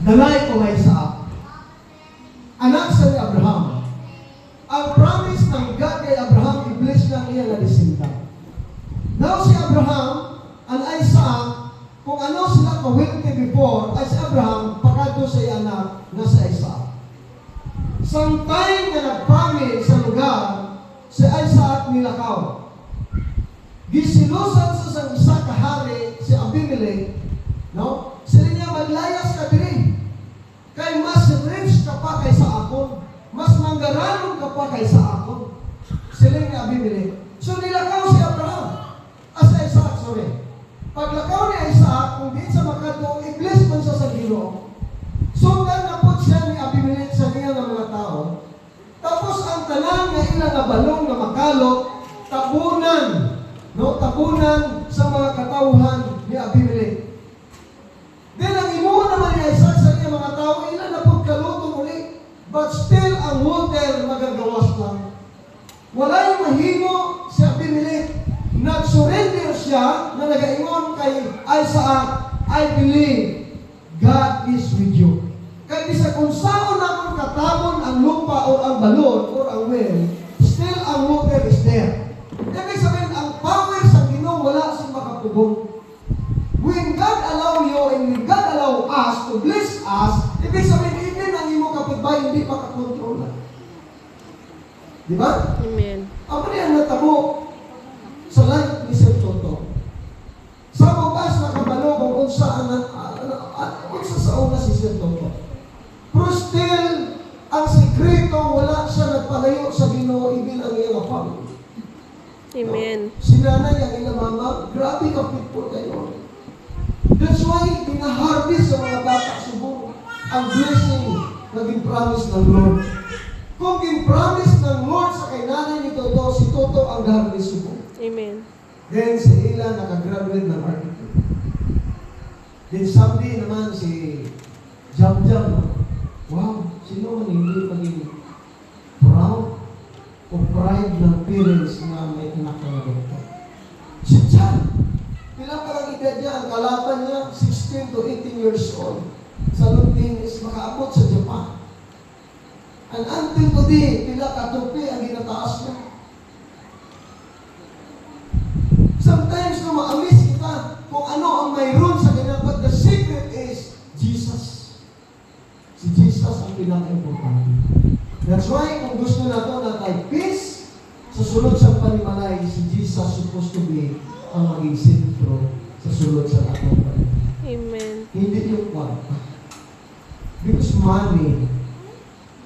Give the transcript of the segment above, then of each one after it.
dalay ko may Isaac. Anak sa ni Abraham. Ang promise ng God kay Abraham, i-bless lang niya na descendant. Now si Abraham, and Isaac, kung ano sila ka-wealthy before, ay si Abraham, pakado sa anak na sa Isaac. Sometime na nag-promise sa lugar, si Isaac nilakaw. Gisilusan sa isa kahari, si Abimelech, no? Sila niya, maglayas ka diri. Kay mas rich ka pa kaysa ako. Mas manggaranon ka pa kaysa ako. Sila ni Abimelech. So nilakaw si Abraham. Si Isaac, sorry. Paglakaw ni Isaac, kung di sa makado, i-bless man siya sa Ginoo. Sundan na po siya ni Abimelech sa niya ng mga tao. Tapos ang tanan nga ilang na balong na makalot, tabunan, no? Tabunan sa mga katauhan ni Abimelech. Then ang imuha naman ni Isaac sa niya mga tao, ilan na po kalutong uli. But still, ang water magagawas lang. Wala yung mahimo si Abimelech. Nag-surrender siya na nag-ingon kay Isaac, I believe God is with you. Kaya bisa kung saan naman katabon ang lupa o ang balon o ang well, still ang water is there. Ibig sabihin, ang power sa Ginoo wala sa makapugong. When God allow you and when God allow us to bless us, ibig sabihin, even ang imo kapitbahay hindi makakontrola. Di ba? Amen. Ako niyan natabo sa life ni Sir Toto. Sa bukas nakabalo kung saan unsa sa una si Sir Toto. Pero still, ang sekreto, wala siya nagpalayo sa Ginoo, even ang iyang family. Amen. No? Si nanay, ang iyang mama, grabe ka people kayo. That's why, pinaharvest sa mga bata subong ang blessing na promise ng Lord. Kung promise ng Lord sa kay nanay ni Toto, si Toto ang harvest subong. Amen. Then si Ila nakagraduate ng architect. Then someday naman si Jam. Wow, sino man hindi maging proud o pride ng parents na may anak na doktor? Si Jan. Ilang pa lang edad niya, ang kalaban niya, 16 to 18 years old. Sa Lundin is makaabot sa Japan. And until today, pila katupi ang ginataas niya. Sometimes na ma-amaze kita kung ano ang mayroon sa kanya, but the secret is Jesus. Si Jesus ang pinaka-importante. That's why, kung gusto nato na tayo peace, sa sulod sa panimalay, si Jesus supposed to be ang maging sentro sa sulod sa atong panimalay. Amen. Hindi yung kwarta. Because money,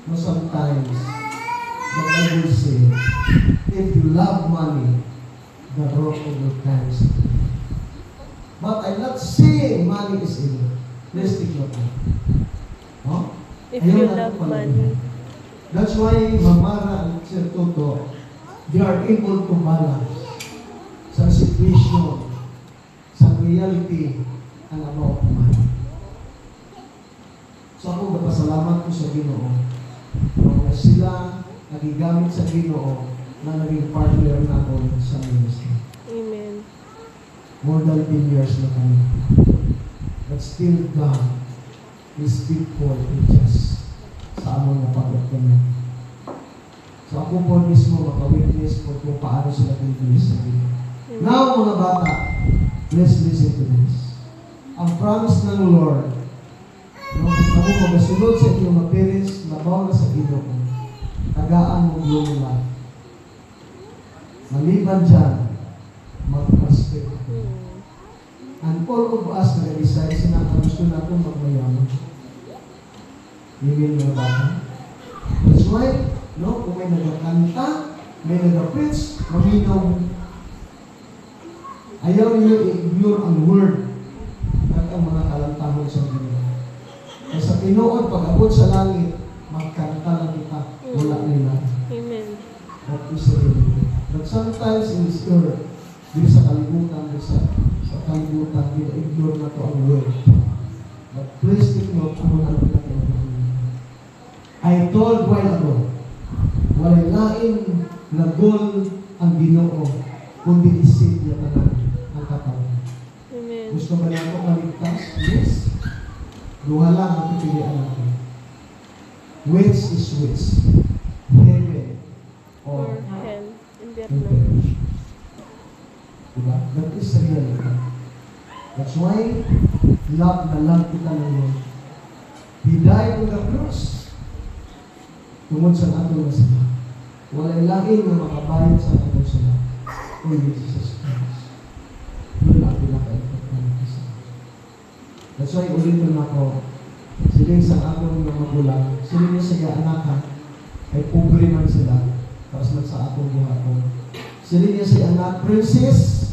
no, sometimes, the Bible says, if you love money, the rock of your hands. But I'm not saying money is evil. Let's take note of it. No? If Ayaw you natin love palagihan. money. That's why Mamara and Sir Toto, they are able to balance sa situation, sa reality, ang about money. So ako napasalamat ko sa Ginoo. Na sila nagigamit sa Ginoo na naging partner natin sa ministry. Amen. More than 10 years na kami. But still God is faithful and just sa among napagat kami. So ako po mismo makawitness po kung paano sila pinipili sa Ginoo. Now mga bata, let's listen to this. Ang promise ng Lord, no, ako magasunod sa inyong mga parents, labaw na sa Ginoo, tagaan mong long life. Maliban dyan, mag-prosper. And all of us na nag-decide sila ang gusto natin magmayaman. Amen mga bata. That's why, no, kung may nagkakanta, may nag-preach, maminaw. Ayaw niyo i-ignore ang word at ang mga kalantahon sa Ginoo. Kaya sa tinuod, pag-abot sa langit, magkanta lang kita, wala nila. Amen. That is the reality. But sometimes in this earth, dito sa kalibutan, ignore na to ang word. But please take note, ano na pinag-iwan. I told while ago, walay lain na goal ang Ginoo, kundi isip niya tanan ang katawan. Amen. Gusto ba nato maligtas? Yes. Duha lang ang pipilian natin. Which is which? Heaven Or or hell. Inferno. inferno. Diba? That is the reality. That's why, love na love kita ng Lord. He died on the cross. Tungod sa ato na sila. Walay lain na makabayad sa ato sila. Only Jesus Christ. Yun ang pinaka-importante sa atin. That's why, ulitin ako, siling sa akong mga magulang, siling niya siya anak ha, ay pobre man sila, tapos man sa akong buhaton. Siling niya si anak, princess,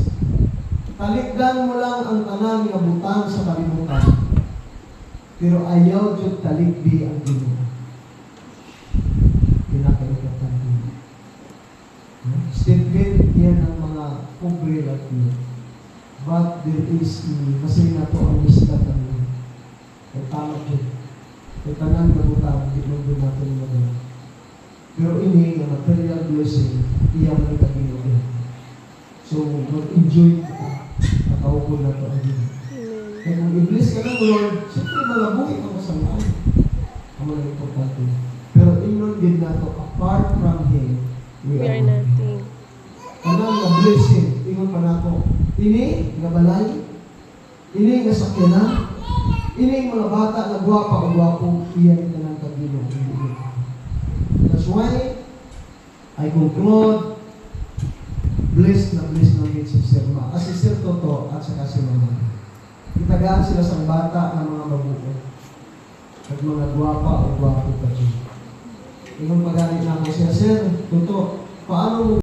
talikdan mo lang ang tanan nga butang sa kalimutan. Pero ayaw dyan talikdi ang Ginoo. Pinaka-importante. Statement yan ng mga pobre like you. But there is kasi na to ang islat ng Lord. Ay tama dyan. Ay tanan nga butang, hindi mo doon natin magana. Pero ini, ang material blessing, iyan ang Ginoo. So, mag-enjoy ka. Nakaupo na ito ang Ginoo. Amen. Kaya kung i-bless ka ng Lord, siyempre malabuhi ka mo sa mga ang mga importante. Pero inon din na ito, apart from Him, We are nothing. Anong na blessing, ingon pa na ako. Ini, nga balay, ini nga sakyanan, ini mga bata na gwapa o gwapo, iyan ka ng Ginoo. That's why, I conclude, blessed na hit si Sir Ma. Kasi Sir Toto at saka si Mama. Itagaan sila sa bata ng mga mabuo. At mga gwapa o gwapo pa dyan. Ingon pagani na ako siya, Sir Toto, paano mo